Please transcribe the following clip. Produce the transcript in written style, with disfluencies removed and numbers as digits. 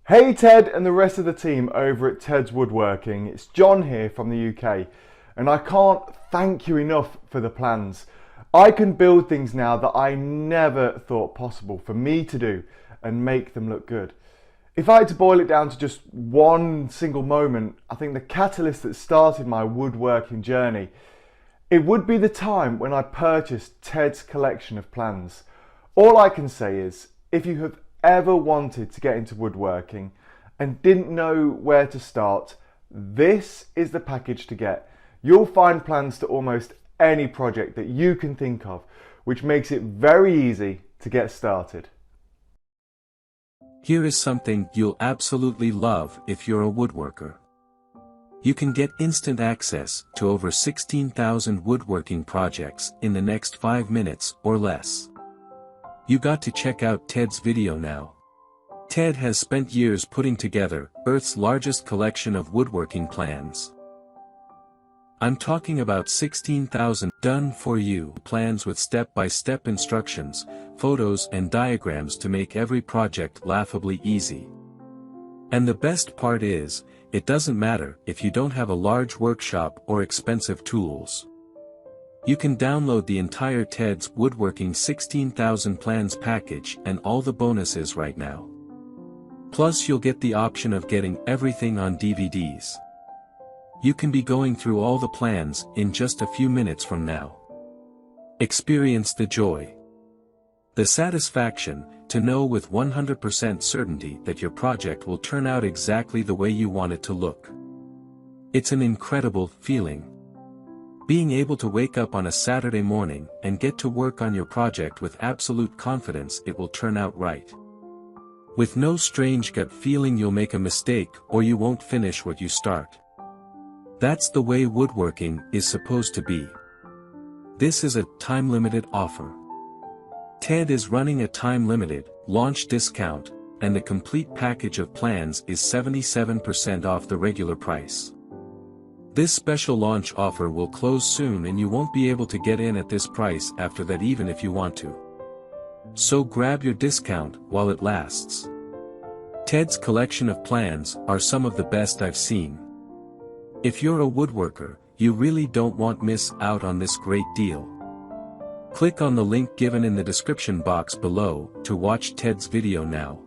Hey Ted and the rest of the team over at Ted's Woodworking. It's John here from the UK and I can't thank you enough for the plans. I can build things now that I never thought possible for me to do and make them look good. If I had to boil it down to just one single moment, I think the catalyst that started my woodworking journey, it would be the time when I purchased Ted's collection of plans. All I can say is, if you have ever wanted to get into woodworking and didn't know where to start, this is the package to get. You'll find plans to almost any project that you can think of, which makes it very easy to get started. Here is something you'll absolutely love if you're a woodworker. You can get instant access to over 16,000 woodworking projects in the next 5 minutes or less. You got to check out Ted's video now. Ted has spent years putting together Earth's largest collection of woodworking plans. I'm talking about 16,000 done-for-you plans with step-by-step instructions, photos and diagrams to make every project laughably easy. And the best part is, it doesn't matter if you don't have a large workshop or expensive tools. You can download the entire Ted's Woodworking 16,000 plans package and all the bonuses right now. Plus you'll get the option of getting everything on DVDs. You can be going through all the plans in just a few minutes from now. Experience the joy. The satisfaction to know with 100% certainty that your project will turn out exactly the way you want it to look. It's an incredible feeling. Being able to wake up on a Saturday morning and get to work on your project with absolute confidence it will turn out right. With no strange gut feeling you'll make a mistake or you won't finish what you start. That's the way woodworking is supposed to be. This is a time-limited offer. Ted is running a time-limited launch discount, and the complete package of plans is 77% off the regular price. This special launch offer will close soon and you won't be able to get in at this price after that even if you want to. So grab your discount while it lasts. Ted's collection of plans are some of the best I've seen. If you're a woodworker, you really don't want to miss out on this great deal. Click on the link given in the description box below to watch Ted's video now.